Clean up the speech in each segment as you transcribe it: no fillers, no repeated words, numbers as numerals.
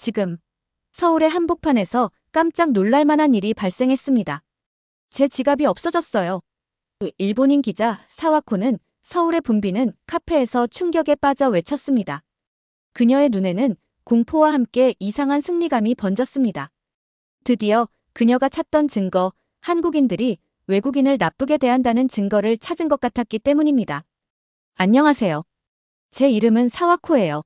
지금 서울의 한복판에서 깜짝 놀랄 만한 일이 발생했습니다. 제 지갑이 없어졌어요. 일본인 기자 사와코는 서울의 붐비는 카페에서 충격에 빠져 외쳤습니다. 그녀의 눈에는 공포와 함께 이상한 승리감이 번졌습니다. 드디어 그녀가 찾던 증거, 한국인들이 외국인을 나쁘게 대한다는 증거를 찾은 것 같았기 때문입니다. 안녕하세요. 제 이름은 사와코예요.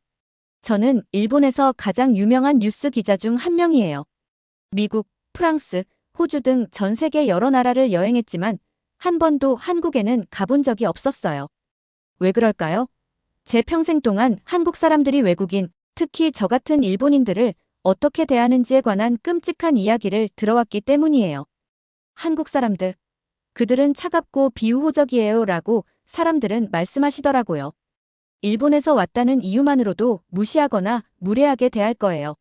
저는 일본에서 가장 유명한 뉴스 기자 중 한 명이에요. 미국, 프랑스, 호주 등 전 세계 여러 나라를 여행했지만 한 번도 한국에는 가본 적이 없었어요. 왜 그럴까요? 제 평생 동안 한국 사람들이 외국인, 특히 저 같은 일본인들을 어떻게 대하는지에 관한 끔찍한 이야기를 들어왔기 때문이에요. 한국 사람들, 그들은 차갑고 비우호적이에요 라고 사람들은 말씀하시더라고요. 일본에서 왔다는 이유만으로도 무시하거나 무례하게 대할 거예요.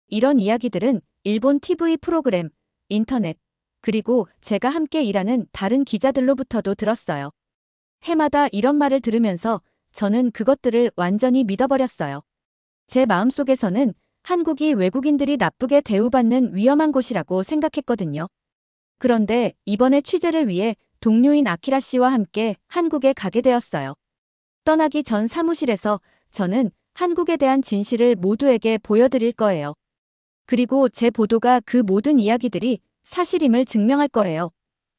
이런 이야기들은 일본 TV 프로그램, 인터넷, 그리고 제가 함께 일하는 다른 기자들로부터도 들었어요. 해마다 이런 말을 들으면서 저는 그것들을 완전히 믿어버렸어요. 제 마음속에서는 한국이 외국인들이 나쁘게 대우받는 위험한 곳이라고 생각했거든요. 그런데 이번에 취재를 위해 동료인 아키라 씨와 함께 한국에 가게 되었어요. 떠나기 전 사무실에서 저는 한국에 대한 진실을 모두에게 보여드릴 거예요. 그리고 제 보도가 그 모든 이야기들이 사실임을 증명할 거예요.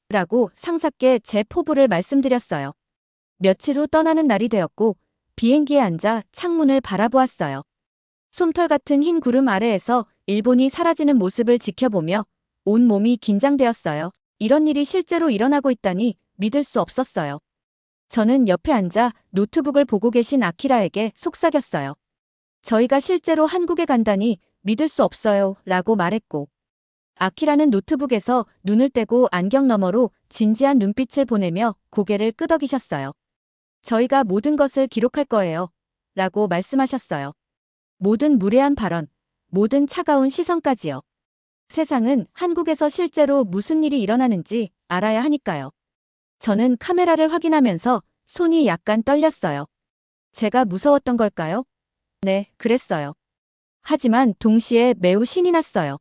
라고 상사께 제 포부를 말씀드렸어요. 며칠 후 떠나는 날이 되었고 비행기에 앉아 창문을 바라보았어요. 솜털 같은 흰 구름 아래에서 일본이 사라지는 모습을 지켜보며 온 몸이 긴장되었어요. 이런 일이 실제로 일어나고 있다니 믿을 수 없었어요. 저는 옆에 앉아 노트북을 보고 계신 아키라에게 속삭였어요. 저희가 실제로 한국에 간다니 믿을 수 없어요 라고 말했고 아키라는 노트북에서 눈을 떼고 안경 너머로 진지한 눈빛을 보내며 고개를 끄덕이셨어요. 저희가 모든 것을 기록할 거예요 라고 말씀하셨어요. 모든 무례한 발언, 모든 차가운 시선까지요. 세상은 한국에서 실제로 무슨 일이 일어나는지 알아야 하니까요. 저는 카메라를 확인하면서 손이 약간 떨렸어요. 제가 무서웠던 걸까요? 네, 그랬어요. 하지만 동시에 매우 신이 났어요.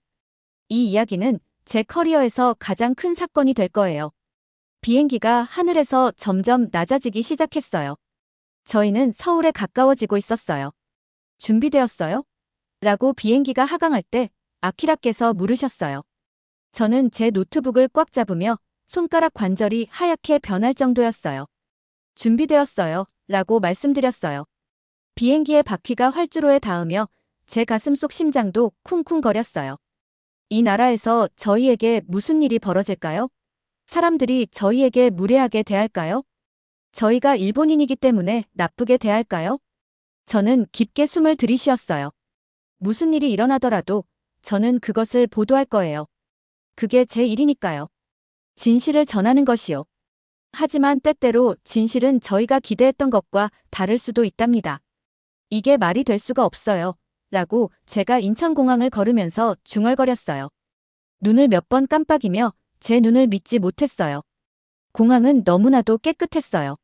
이 이야기는 제 커리어에서 가장 큰 사건이 될 거예요. 비행기가 하늘에서 점점 낮아지기 시작했어요. 저희는 서울에 가까워지고 있었어요. 준비되었어요? 라고 비행기가 하강할 때 아키라께서 물으셨어요. 저는 제 노트북을 꽉 잡으며 손가락 관절이 하얗게 변할 정도였어요. 준비되었어요. 라고 말씀드렸어요. 비행기의 바퀴가 활주로에 닿으며 제 가슴속 심장도 쿵쿵거렸어요. 이 나라에서 저희에게 무슨 일이 벌어질까요? 사람들이 저희에게 무례하게 대할까요? 저희가 일본인이기 때문에 나쁘게 대할까요? 저는 깊게 숨을 들이쉬었어요. 무슨 일이 일어나더라도 저는 그것을 보도할 거예요. 그게 제 일이니까요. 진실을 전하는 것이요. 하지만 때때로 진실은 저희가 기대했던 것과 다를 수도 있답니다. 이게 말이 될 수가 없어요. 라고 제가 인천공항을 걸으면서 중얼거렸어요. 눈을 몇 번 깜빡이며 제 눈을 믿지 못했어요. 공항은 너무나도 깨끗했어요.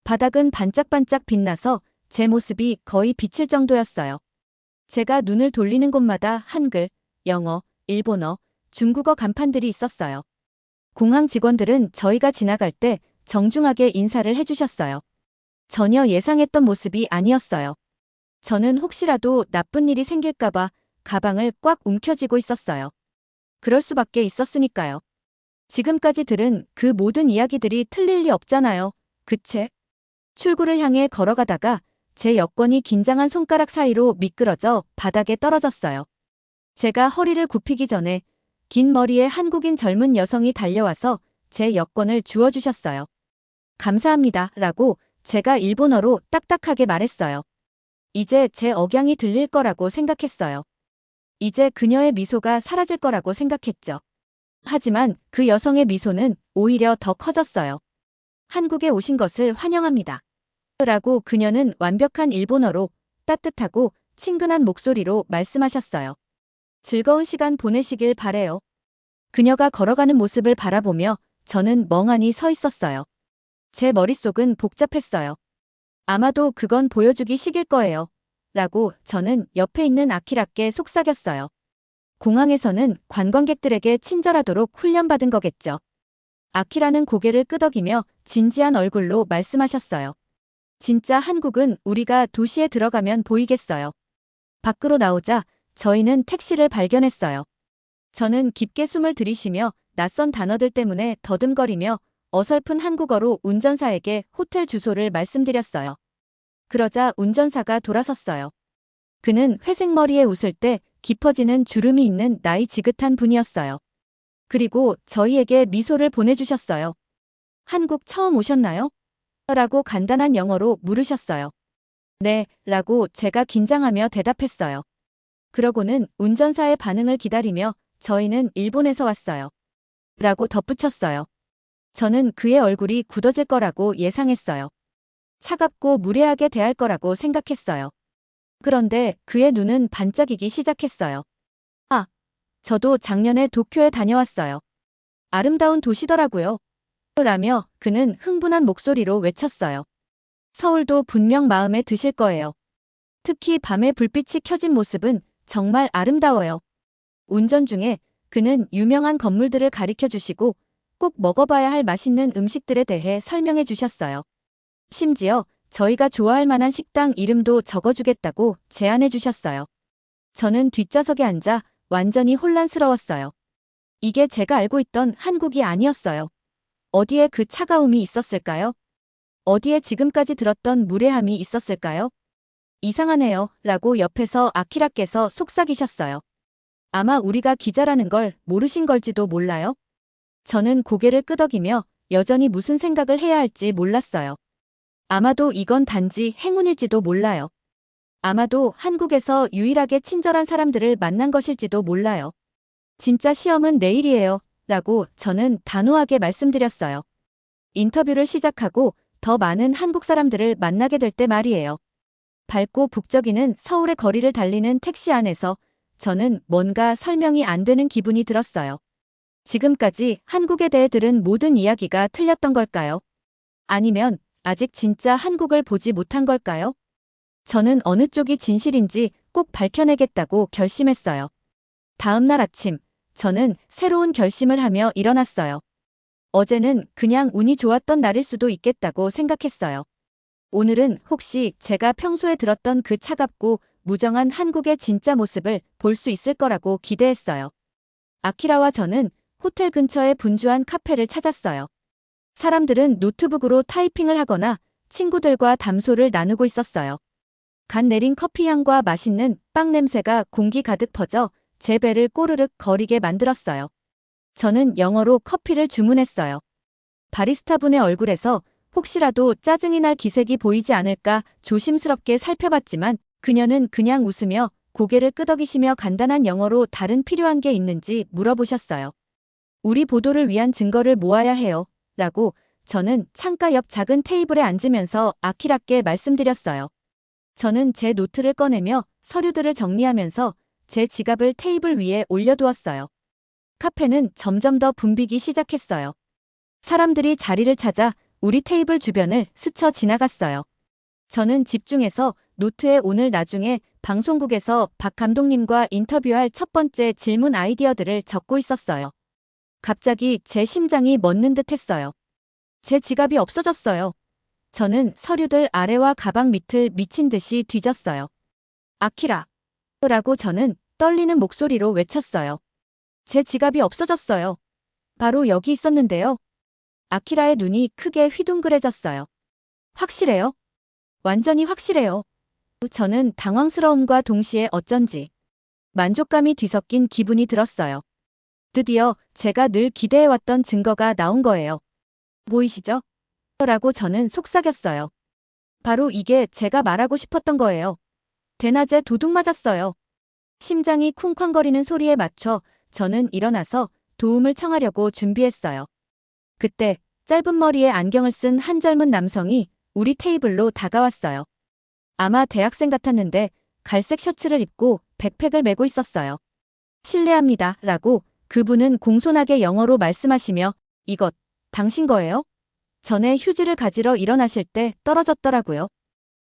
바닥은 반짝반짝 빛나서 제 모습이 거의 비칠 정도였어요. 제가 눈을 돌리는 곳마다 한글, 영어, 일본어, 중국어 간판들이 있었어요. 공항 직원들은 저희가 지나갈 때 정중하게 인사를 해주셨어요. 전혀 예상했던 모습이 아니었어요. 저는 혹시라도 나쁜 일이 생길까봐 가방을 꽉 움켜쥐고 있었어요. 그럴 수밖에 있었으니까요. 지금까지 들은 그 모든 이야기들이 틀릴 리 없잖아요. 그치? 출구를 향해 걸어가다가 제 여권이 긴장한 손가락 사이로 미끄러져 바닥에 떨어졌어요. 제가 허리를 굽히기 전에 긴 머리의 한국인 젊은 여성이 달려와서 제 여권을 주워주셨어요. 감사합니다. 라고 제가 일본어로 딱딱하게 말했어요. 이제 제 억양이 들릴 거라고 생각했어요. 이제 그녀의 미소가 사라질 거라고 생각했죠. 하지만 그 여성의 미소는 오히려 더 커졌어요. 한국에 오신 것을 환영합니다. 라고 그녀는 완벽한 일본어로 따뜻하고 친근한 목소리로 말씀하셨어요. 즐거운 시간 보내시길 바래요. 그녀가 걸어가는 모습을 바라보며 저는 멍하니 서 있었어요. 제 머릿속은 복잡했어요. 아마도 그건 보여주기 식일 거예요. 라고 저는 옆에 있는 아키라께 속삭였어요. 공항에서는 관광객들에게 친절하도록 훈련받은 거겠죠. 아키라는 고개를 끄덕이며 진지한 얼굴로 말씀하셨어요. 진짜 한국은 우리가 도시에 들어가면 보이겠어요. 밖으로 나오자 저희는 택시를 발견했어요. 저는 깊게 숨을 들이쉬며 낯선 단어들 때문에 더듬거리며 어설픈 한국어로 운전사에게 호텔 주소를 말씀드렸어요. 그러자 운전사가 돌아섰어요. 그는 회색 머리에 웃을 때 깊어지는 주름이 있는 나이 지긋한 분이었어요. 그리고 저희에게 미소를 보내주셨어요. 한국 처음 오셨나요? 라고 간단한 영어로 물으셨어요. 네, 라고 제가 긴장하며 대답했어요. 그러고는 운전사의 반응을 기다리며 저희는 일본에서 왔어요. 라고 덧붙였어요. 저는 그의 얼굴이 굳어질 거라고 예상했어요. 차갑고 무례하게 대할 거라고 생각했어요. 그런데 그의 눈은 반짝이기 시작했어요. 아, 저도 작년에 도쿄에 다녀왔어요. 아름다운 도시더라고요. 라며 그는 흥분한 목소리로 외쳤어요. 서울도 분명 마음에 드실 거예요. 특히 밤에 불빛이 켜진 모습은 정말 아름다워요. 운전 중에 그는 유명한 건물들을 가리켜 주시고 꼭 먹어봐야 할 맛있는 음식들에 대해 설명해 주셨어요. 심지어 저희가 좋아할 만한 식당 이름도 적어주겠다고 제안해 주셨어요. 저는 뒷좌석에 앉아 완전히 혼란스러웠어요. 이게 제가 알고 있던 한국이 아니었어요. 어디에 그 차가움이 있었을까요? 어디에 지금까지 들었던 무례함이 있었을까요? 이상하네요. 라고 옆에서 아키라께서 속삭이셨어요. 아마 우리가 기자라는 걸 모르신 걸지도 몰라요? 저는 고개를 끄덕이며 여전히 무슨 생각을 해야 할지 몰랐어요. 아마도 이건 단지 행운일지도 몰라요. 아마도 한국에서 유일하게 친절한 사람들을 만난 것일지도 몰라요. 진짜 시험은 내일이에요. 라고 저는 단호하게 말씀드렸어요. 인터뷰를 시작하고 더 많은 한국 사람들을 만나게 될 때 말이에요. 밝고 북적이는 서울의 거리를 달리는 택시 안에서 저는 뭔가 설명이 안 되는 기분이 들었어요. 지금까지 한국에 대해 들은 모든 이야기가 틀렸던 걸까요? 아니면 아직 진짜 한국을 보지 못한 걸까요? 저는 어느 쪽이 진실인지 꼭 밝혀내겠다고 결심했어요. 다음 날 아침, 저는 새로운 결심을 하며 일어났어요. 어제는 그냥 운이 좋았던 날일 수도 있겠다고 생각했어요. 오늘은 혹시 제가 평소에 들었던 그 차갑고 무정한 한국의 진짜 모습을 볼 수 있을 거라고 기대했어요. 아키라와 저는 호텔 근처의 분주한 카페를 찾았어요. 사람들은 노트북으로 타이핑을 하거나 친구들과 담소를 나누고 있었어요. 간 내린 커피 향과 맛있는 빵 냄새가 공기 가득 퍼져 제 배를 꼬르륵 거리게 만들었어요. 저는 영어로 커피를 주문했어요. 바리스타분의 얼굴에서 혹시라도 짜증이 날 기색이 보이지 않을까 조심스럽게 살펴봤지만 그녀는 그냥 웃으며 고개를 끄덕이시며 간단한 영어로 다른 필요한 게 있는지 물어보셨어요. 우리 보도를 위한 증거를 모아야 해요. 라고 저는 창가 옆 작은 테이블에 앉으면서 아키라께 말씀드렸어요. 저는 제 노트를 꺼내며 서류들을 정리하면서 제 지갑을 테이블 위에 올려두었어요. 카페는 점점 더 붐비기 시작했어요. 사람들이 자리를 찾아 우리 테이블 주변을 스쳐 지나갔어요. 저는 집중해서 노트에 오늘 나중에 방송국에서 박 감독님과 인터뷰할 첫 번째 질문 아이디어들을 적고 있었어요. 갑자기 제 심장이 멎는 듯 했어요. 제 지갑이 없어졌어요. 저는 서류들 아래와 가방 밑을 미친 듯이 뒤졌어요. 아키라! 라고 저는 떨리는 목소리로 외쳤어요. 제 지갑이 없어졌어요. 바로 여기 있었는데요. 아키라의 눈이 크게 휘둥그레졌어요. 확실해요? 완전히 확실해요. 저는 당황스러움과 동시에 어쩐지 만족감이 뒤섞인 기분이 들었어요. 드디어 제가 늘 기대해왔던 증거가 나온 거예요. 보이시죠? 라고 저는 속삭였어요. 바로 이게 제가 말하고 싶었던 거예요. 대낮에 도둑 맞았어요. 심장이 쿵쾅거리는 소리에 맞춰 저는 일어나서 도움을 청하려고 준비했어요. 그때 짧은 머리에 안경을 쓴 한 젊은 남성이 우리 테이블로 다가왔어요. 아마 대학생 같았는데 갈색 셔츠를 입고 백팩을 메고 있었어요. 실례합니다. 라고 그분은 공손하게 영어로 말씀하시며 이것 당신 거예요? 전에 휴지를 가지러 일어나실 때 떨어졌더라고요.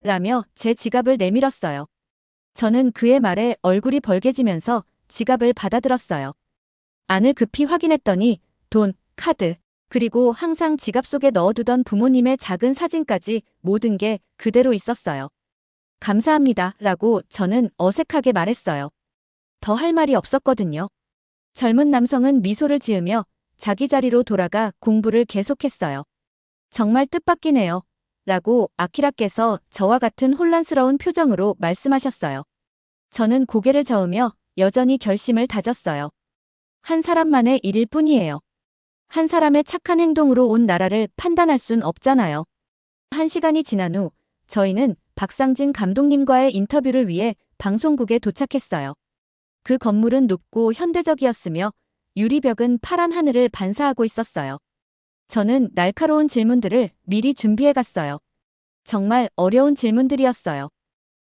라며 제 지갑을 내밀었어요. 저는 그의 말에 얼굴이 벌개지면서 지갑을 받아들었어요. 안을 급히 확인했더니 돈, 카드, 그리고 항상 지갑 속에 넣어두던 부모님의 작은 사진까지 모든 게 그대로 있었어요. 감사합니다. 라고 저는 어색하게 말했어요. 더 할 말이 없었거든요. 젊은 남성은 미소를 지으며 자기 자리로 돌아가 공부를 계속했어요. 정말 뜻밖이네요. 라고 아키라께서 저와 같은 혼란스러운 표정으로 말씀하셨어요. 저는 고개를 저으며 여전히 결심을 다졌어요. 한 사람만의 일일 뿐이에요. 한 사람의 착한 행동으로 온 나라를 판단할 순 없잖아요. 한 시간이 지난 후 저희는 박상진 감독님과의 인터뷰를 위해 방송국에 도착했어요. 그 건물은 높고 현대적이었으며 유리벽은 파란 하늘을 반사하고 있었어요. 저는 날카로운 질문들을 미리 준비해 갔어요. 정말 어려운 질문들이었어요.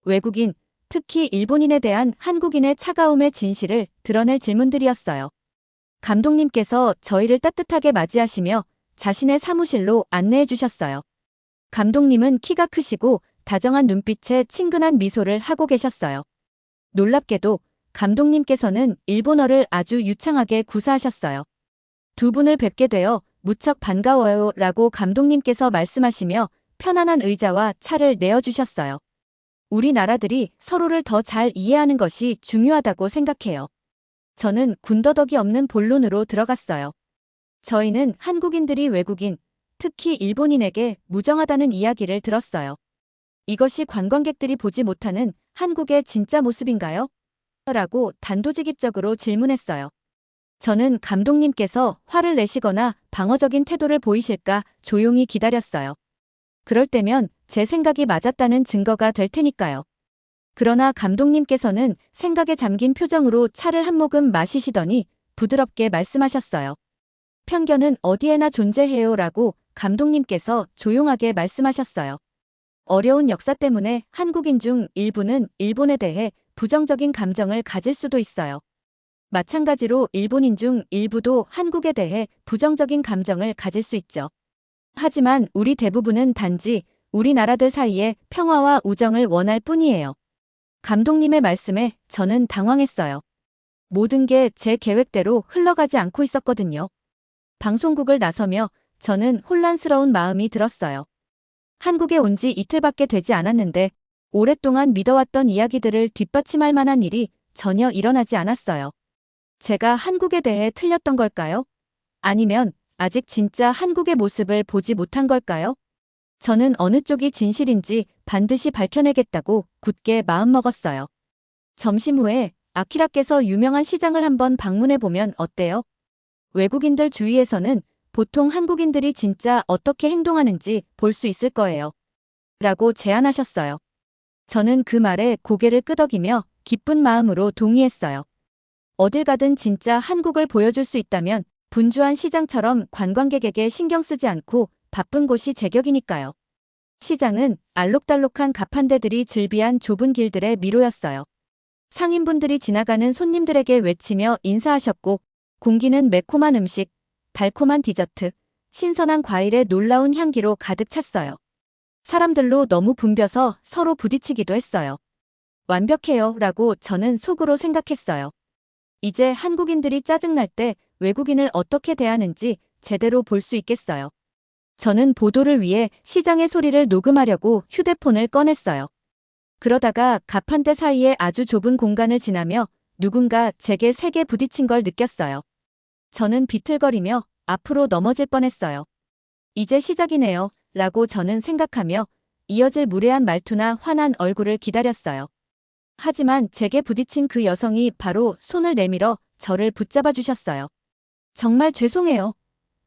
외국인, 특히 일본인에 대한 한국인의 차가움의 진실을 드러낼 질문들이었어요. 감독님께서 저희를 따뜻하게 맞이하시며 자신의 사무실로 안내해 주셨어요. 감독님은 키가 크시고 다정한 눈빛에 친근한 미소를 하고 계셨어요. 놀랍게도 감독님께서는 일본어를 아주 유창하게 구사하셨어요. 두 분을 뵙게 되어 무척 반가워요 라고 감독님께서 말씀하시며 편안한 의자와 차를 내어주셨어요. 우리나라들이 서로를 더 잘 이해하는 것이 중요하다고 생각해요. 저는 군더더기 없는 본론으로 들어갔어요. 저희는 한국인들이 외국인, 특히 일본인에게 무정하다는 이야기를 들었어요. 이것이 관광객들이 보지 못하는 한국의 진짜 모습인가요? 라고 단도직입적으로 질문했어요. 저는 감독님께서 화를 내시거나 방어적인 태도를 보이실까 조용히 기다렸어요. 그럴 때면 제 생각이 맞았다는 증거가 될 테니까요. 그러나 감독님께서는 생각에 잠긴 표정으로 차를 한 모금 마시시더니 부드럽게 말씀하셨어요. 편견은 어디에나 존재해요 라고 감독님께서 조용하게 말씀하셨어요. 어려운 역사 때문에 한국인 중 일부는 일본에 대해 부정적인 감정을 가질 수도 있어요. 마찬가지로 일본인 중 일부도 한국에 대해 부정적인 감정을 가질 수 있죠. 하지만 우리 대부분은 단지 우리나라들 사이에 평화와 우정을 원할 뿐이에요. 감독님의 말씀에 저는 당황했어요. 모든 게 제 계획대로 흘러가지 않고 있었거든요. 방송국을 나서며 저는 혼란스러운 마음이 들었어요. 한국에 온 지 이틀밖에 되지 않았는데 오랫동안 믿어왔던 이야기들을 뒷받침할 만한 일이 전혀 일어나지 않았어요. 제가 한국에 대해 틀렸던 걸까요? 아니면 아직 진짜 한국의 모습을 보지 못한 걸까요? 저는 어느 쪽이 진실인지 반드시 밝혀내겠다고 굳게 마음먹었어요. 점심 후에 아키라께서 유명한 시장을 한번 방문해 보면 어때요? 외국인들 주위에서는 보통 한국인들이 진짜 어떻게 행동하는지 볼 수 있을 거예요. 라고 제안하셨어요. 저는 그 말에 고개를 끄덕이며 기쁜 마음으로 동의했어요. 어딜 가든 진짜 한국을 보여줄 수 있다면 분주한 시장처럼 관광객에게 신경 쓰지 않고 바쁜 곳이 제격이니까요. 시장은 알록달록한 가판대들이 즐비한 좁은 길들의 미로였어요. 상인분들이 지나가는 손님들에게 외치며 인사하셨고 공기는 매콤한 음식, 달콤한 디저트, 신선한 과일의 놀라운 향기로 가득 찼어요. 사람들로 너무 붐벼서 서로 부딪히기도 했어요. 완벽해요 라고 저는 속으로 생각했어요. 이제 한국인들이 짜증날 때 외국인을 어떻게 대하는지 제대로 볼 수 있겠어요. 저는 보도를 위해 시장의 소리를 녹음하려고 휴대폰을 꺼냈어요. 그러다가 가판대 사이에 아주 좁은 공간을 지나며 누군가 제게 세게 부딪힌 걸 느꼈어요. 저는 비틀거리며 앞으로 넘어질 뻔했어요. 이제 시작이네요 라고 저는 생각하며 이어질 무례한 말투나 화난 얼굴을 기다렸어요. 하지만 제게 부딪힌 그 여성이 바로 손을 내밀어 저를 붙잡아 주셨어요. 정말 죄송해요.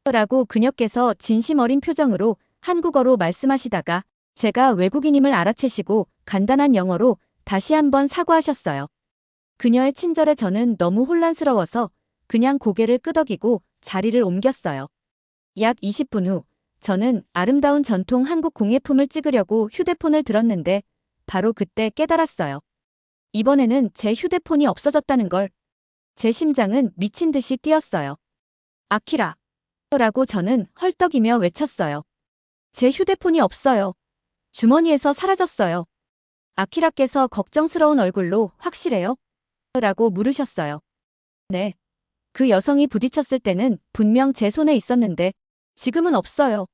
라고 그녀께서 진심 어린 표정으로 한국어로 말씀하시다가 제가 외국인임을 알아채시고 간단한 영어로 다시 한번 사과하셨어요. 그녀의 친절에 저는 너무 혼란스러워서 그냥 고개를 끄덕이고 자리를 옮겼어요. 약 20분 후 저는 아름다운 전통 한국 공예품을 찍으려고 휴대폰을 들었는데 바로 그때 깨달았어요. 이번에는 제 휴대폰이 없어졌다는 걸. 제 심장은 미친 듯이 뛰었어요. 아키라! 라고 저는 헐떡이며 외쳤어요. 제 휴대폰이 없어요. 주머니에서 사라졌어요. 아키라께서 걱정스러운 얼굴로 확실해요? 라고 물으셨어요. 네. 그 여성이 부딪혔을 때는 분명 제 손에 있었는데 지금은 없어요.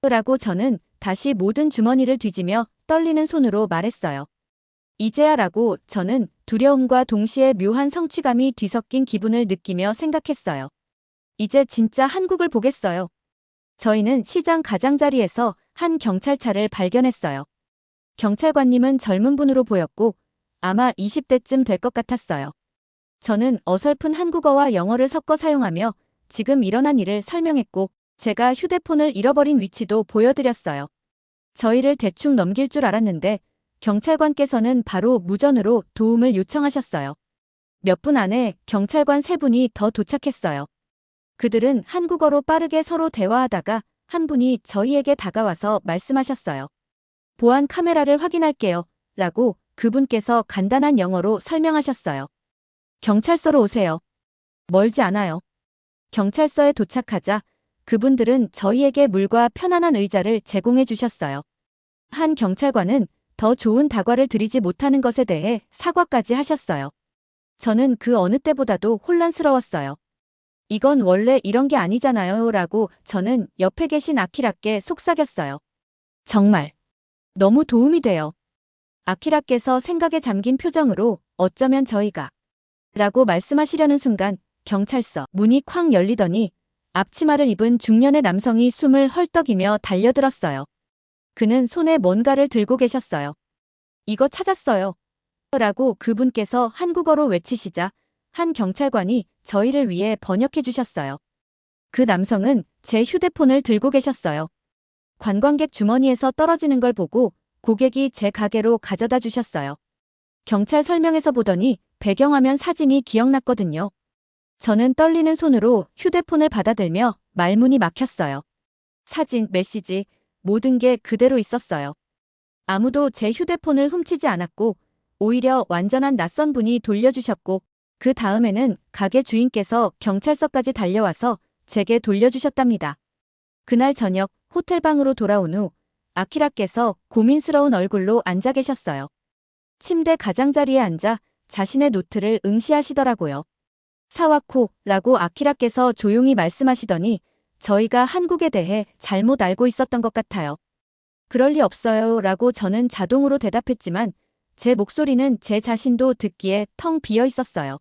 라고 저는 다시 모든 주머니를 뒤지며 떨리는 손으로 말했어요. 이제야 라고 저는 두려움과 동시에 묘한 성취감이 뒤섞인 기분을 느끼며 생각했어요. 이제 진짜 한국을 보겠어요. 저희는 시장 가장자리에서 한 경찰차를 발견했어요. 경찰관님은 젊은 분으로 보였고 아마 20대쯤 될 것 같았어요. 저는 어설픈 한국어와 영어를 섞어 사용하며 지금 일어난 일을 설명했고 제가 휴대폰을 잃어버린 위치도 보여드렸어요. 저희를 대충 넘길 줄 알았는데 경찰관께서는 바로 무전으로 도움을 요청하셨어요. 몇 분 안에 경찰관 3분이 더 도착했어요. 그들은 한국어로 빠르게 서로 대화하다가 한 분이 저희에게 다가와서 말씀하셨어요. 보안 카메라를 확인할게요. 라고 그분께서 간단한 영어로 설명하셨어요. 경찰서로 오세요. 멀지 않아요. 경찰서에 도착하자 그분들은 저희에게 물과 편안한 의자를 제공해 주셨어요. 한 경찰관은 더 좋은 다과를 드리지 못하는 것에 대해 사과까지 하셨어요. 저는 그 어느 때보다도 혼란스러웠어요. 이건 원래 이런 게 아니잖아요. 라고 저는 옆에 계신 아키라께 속삭였어요. 정말 너무 도움이 돼요. 아키라께서 생각에 잠긴 표정으로 어쩌면 저희가 라고 말씀하시려는 순간 경찰서 문이 쾅 열리더니 앞치마를 입은 중년의 남성이 숨을 헐떡이며 달려들었어요. 그는 손에 뭔가를 들고 계셨어요. 이거 찾았어요. 라고 그분께서 한국어로 외치시자 한 경찰관이 저희를 위해 번역해 주셨어요. 그 남성은 제 휴대폰을 들고 계셨어요. 관광객 주머니에서 떨어지는 걸 보고 고객이 제 가게로 가져다 주셨어요. 경찰 설명에서 보더니 배경화면 사진이 기억났거든요. 저는 떨리는 손으로 휴대폰을 받아들며 말문이 막혔어요. 사진, 메시지, 모든 게 그대로 있었어요. 아무도 제 휴대폰을 훔치지 않았고 오히려 완전한 낯선 분이 돌려주셨고 그 다음에는 가게 주인께서 경찰서까지 달려와서 제게 돌려주셨답니다. 그날 저녁 호텔방으로 돌아온 후 아키라께서 고민스러운 얼굴로 앉아 계셨어요. 침대 가장자리에 앉아 자신의 노트를 응시하시더라고요. 사와코라고 아키라께서 조용히 말씀하시더니 저희가 한국에 대해 잘못 알고 있었던 것 같아요. 그럴 리 없어요 라고 저는 자동으로 대답했지만 제 목소리는 제 자신도 듣기에 텅 비어 있었어요.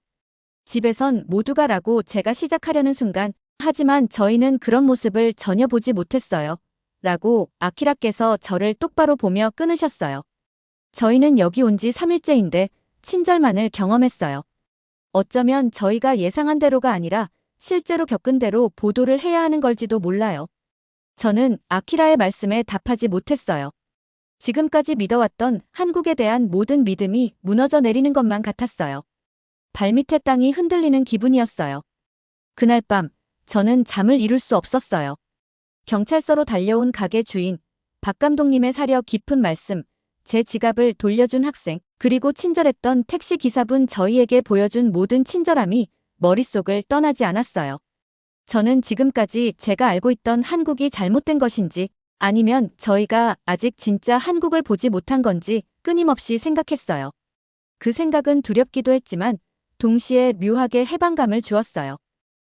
집에선 모두가 라고 제가 시작하려는 순간 하지만 저희는 그런 모습을 전혀 보지 못했어요. 라고 아키라께서 저를 똑바로 보며 끊으셨어요. 저희는 여기 온 지 3일째인데 친절만을 경험했어요. 어쩌면 저희가 예상한 대로가 아니라 실제로 겪은 대로 보도를 해야 하는 걸지도 몰라요. 저는 아키라의 말씀에 답하지 못했어요. 지금까지 믿어왔던 한국에 대한 모든 믿음이 무너져 내리는 것만 같았어요. 발밑에 땅이 흔들리는 기분이었어요. 그날 밤 저는 잠을 이룰 수 없었어요. 경찰서로 달려온 가게 주인, 박 감독님의 사려 깊은 말씀, 제 지갑을 돌려준 학생, 그리고 친절했던 택시 기사분 저희에게 보여준 모든 친절함이 머릿속을 떠나지 않았어요. 저는 지금까지 제가 알고 있던 한국이 잘못된 것인지 아니면 저희가 아직 진짜 한국을 보지 못한 건지 끊임없이 생각했어요. 그 생각은 두렵기도 했지만 동시에 묘하게 해방감을 주었어요.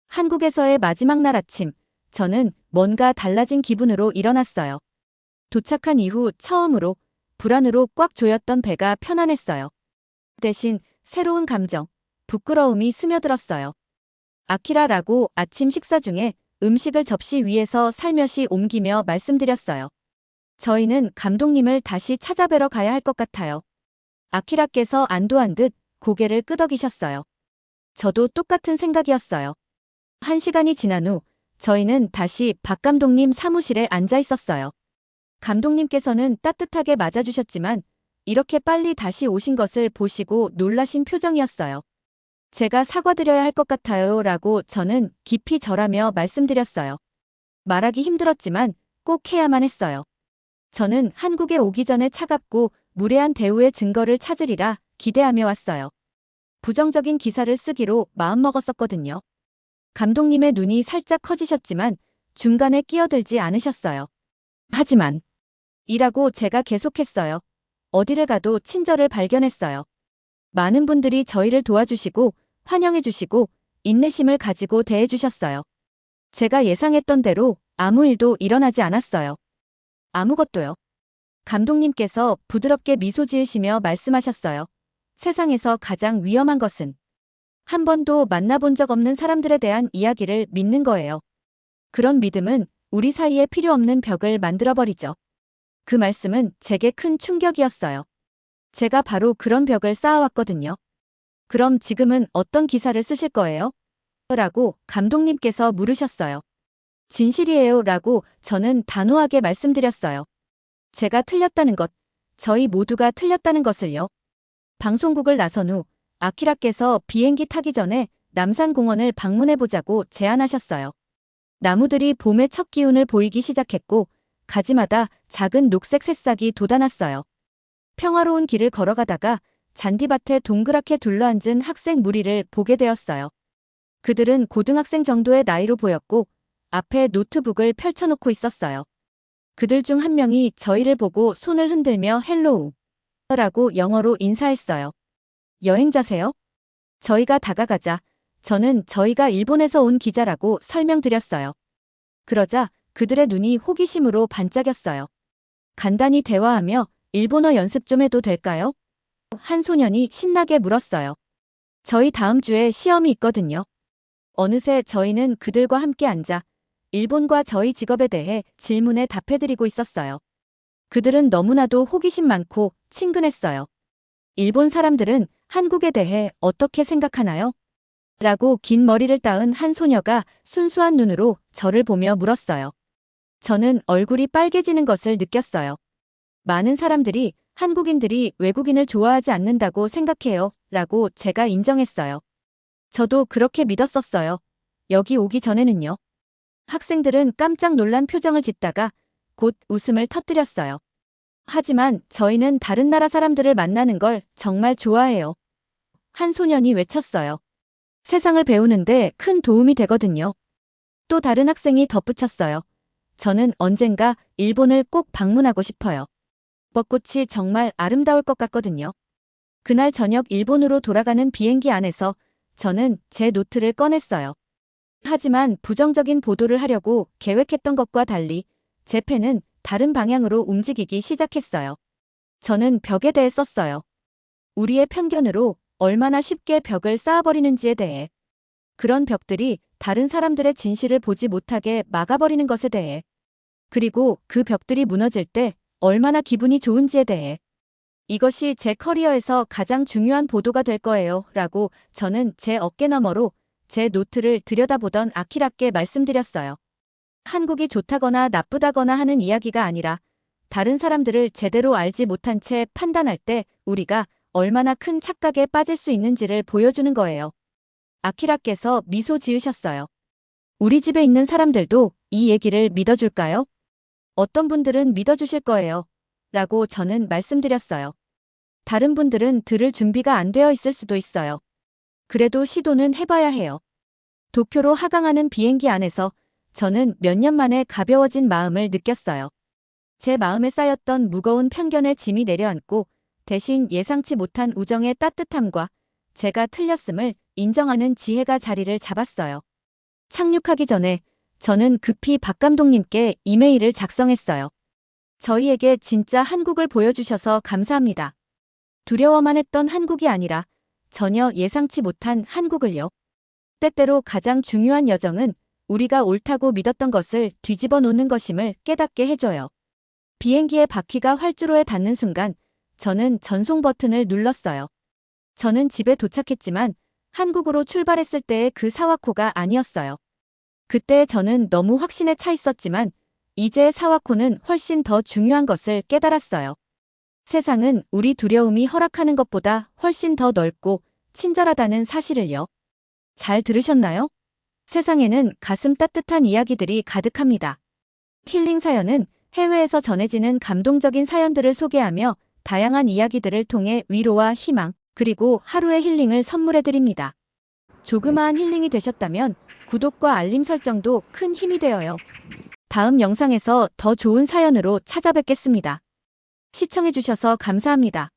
한국에서의 마지막 날 아침, 저는 뭔가 달라진 기분으로 일어났어요. 도착한 이후 처음으로 불안으로 꽉 조였던 배가 편안했어요. 대신 새로운 감정, 부끄러움이 스며들었어요. 아키라라고 아침 식사 중에 음식을 접시 위에서 살며시 옮기며 말씀드렸어요. 저희는 감독님을 다시 찾아뵈러 가야 할 것 같아요. 아키라께서 안도한 듯 고개를 끄덕이셨어요. 저도 똑같은 생각이었어요. 1시간이 지난 후 저희는 다시 박 감독님 사무실에 앉아 있었어요. 감독님께서는 따뜻하게 맞아주셨지만 이렇게 빨리 다시 오신 것을 보시고 놀라신 표정이었어요. 제가 사과드려야 할 것 같아요 라고 저는 깊이 절하며 말씀드렸어요. 말하기 힘들었지만 꼭 해야만 했어요. 저는 한국에 오기 전에 차갑고 무례한 대우의 증거를 찾으리라 기대하며 왔어요. 부정적인 기사를 쓰기로 마음먹었었거든요. 감독님의 눈이 살짝 커지셨지만 중간에 끼어들지 않으셨어요. 하지만 이라고 제가 계속했어요. 어디를 가도 친절을 발견했어요. 많은 분들이 저희를 도와주시고 환영해주시고 인내심을 가지고 대해주셨어요. 제가 예상했던 대로 아무 일도 일어나지 않았어요. 아무것도요. 감독님께서 부드럽게 미소 지으시며 말씀하셨어요. 세상에서 가장 위험한 것은 한 번도 만나본 적 없는 사람들에 대한 이야기를 믿는 거예요. 그런 믿음은 우리 사이에 필요 없는 벽을 만들어버리죠. 그 말씀은 제게 큰 충격이었어요. 제가 바로 그런 벽을 쌓아왔거든요. 그럼 지금은 어떤 기사를 쓰실 거예요? 라고 감독님께서 물으셨어요. 진실이에요 라고 저는 단호하게 말씀드렸어요. 제가 틀렸다는 것, 저희 모두가 틀렸다는 것을요. 방송국을 나선 후 아키라께서 비행기 타기 전에 남산공원을 방문해보자고 제안하셨어요. 나무들이 봄의 첫 기운을 보이기 시작했고 가지마다 작은 녹색 새싹이 돋아났어요. 평화로운 길을 걸어가다가 잔디밭에 동그랗게 둘러앉은 학생 무리를 보게 되었어요. 그들은 고등학생 정도의 나이로 보였고 앞에 노트북을 펼쳐놓고 있었어요. 그들 중 한 명이 저희를 보고 손을 흔들며 헬로우 라고 영어로 인사했어요. 여행자세요? 저희가 다가가자 저는 저희가 일본에서 온 기자라고 설명드렸어요. 그러자 그들의 눈이 호기심으로 반짝였어요. 간단히 대화하며 일본어 연습 좀 해도 될까요? 한 소년이 신나게 물었어요. 저희 다음 주에 시험이 있거든요. 어느새 저희는 그들과 함께 앉아 일본과 저희 직업에 대해 질문에 답해드리고 있었어요. 그들은 너무나도 호기심 많고 친근했어요. 일본 사람들은 한국에 대해 어떻게 생각하나요? 라고 긴 머리를 따은 한 소녀가 순수한 눈으로 저를 보며 물었어요. 저는 얼굴이 빨개지는 것을 느꼈어요. 많은 사람들이 한국인들이 외국인을 좋아하지 않는다고 생각해요. 라고 제가 인정했어요. 저도 그렇게 믿었었어요. 여기 오기 전에는요. 학생들은 깜짝 놀란 표정을 짓다가 곧 웃음을 터뜨렸어요. 하지만 저희는 다른 나라 사람들을 만나는 걸 정말 좋아해요. 한 소년이 외쳤어요. 세상을 배우는데 큰 도움이 되거든요. 또 다른 학생이 덧붙였어요. 저는 언젠가 일본을 꼭 방문하고 싶어요. 벚꽃이 정말 아름다울 것 같거든요. 그날 저녁 일본으로 돌아가는 비행기 안에서 저는 제 노트를 꺼냈어요. 하지만 부정적인 보도를 하려고 계획했던 것과 달리 제 펜은 다른 방향으로 움직이기 시작했어요. 저는 벽에 대해 썼어요. 우리의 편견으로 얼마나 쉽게 벽을 쌓아버리는지에 대해. 그런 벽들이 다른 사람들의 진실을 보지 못하게 막아버리는 것에 대해. 그리고 그 벽들이 무너질 때 얼마나 기분이 좋은지에 대해. 이것이 제 커리어에서 가장 중요한 보도가 될 거예요. 라고 저는 제 어깨너머로 제 노트를 들여다보던 아키라께 말씀드렸어요. 한국이 좋다거나 나쁘다거나 하는 이야기가 아니라 다른 사람들을 제대로 알지 못한 채 판단할 때 우리가 얼마나 큰 착각에 빠질 수 있는지를 보여주는 거예요. 아키라께서 미소 지으셨어요. 우리 집에 있는 사람들도 이 얘기를 믿어줄까요? 어떤 분들은 믿어주실 거예요. 라고 저는 말씀드렸어요. 다른 분들은 들을 준비가 안 되어 있을 수도 있어요. 그래도 시도는 해봐야 해요. 도쿄로 하강하는 비행기 안에서 저는 몇 년 만에 가벼워진 마음을 느꼈어요. 제 마음에 쌓였던 무거운 편견의 짐이 내려앉고 대신 예상치 못한 우정의 따뜻함과 제가 틀렸음을 인정하는 지혜가 자리를 잡았어요. 착륙하기 전에 저는 급히 박 감독님께 이메일을 작성했어요. 저희에게 진짜 한국을 보여주셔서 감사합니다. 두려워만 했던 한국이 아니라 전혀 예상치 못한 한국을요. 때때로 가장 중요한 여정은 우리가 옳다고 믿었던 것을 뒤집어 놓는 것임을 깨닫게 해줘요. 비행기의 바퀴가 활주로에 닿는 순간 저는 전송 버튼을 눌렀어요. 저는 집에 도착했지만 한국으로 출발했을 때의 그 사와코가 아니었어요. 그때 저는 너무 확신에 차 있었지만 이제 사와코는 훨씬 더 중요한 것을 깨달았어요. 세상은 우리 두려움이 허락하는 것보다 훨씬 더 넓고 친절하다는 사실을요. 잘 들으셨나요? 세상에는 가슴 따뜻한 이야기들이 가득합니다. 힐링 사연은 해외에서 전해지는 감동적인 사연들을 소개하며 다양한 이야기들을 통해 위로와 희망, 그리고 하루의 힐링을 선물해드립니다. 조그마한 힐링이 되셨다면 구독과 알림 설정도 큰 힘이 되어요. 다음 영상에서 더 좋은 사연으로 찾아뵙겠습니다. 시청해주셔서 감사합니다.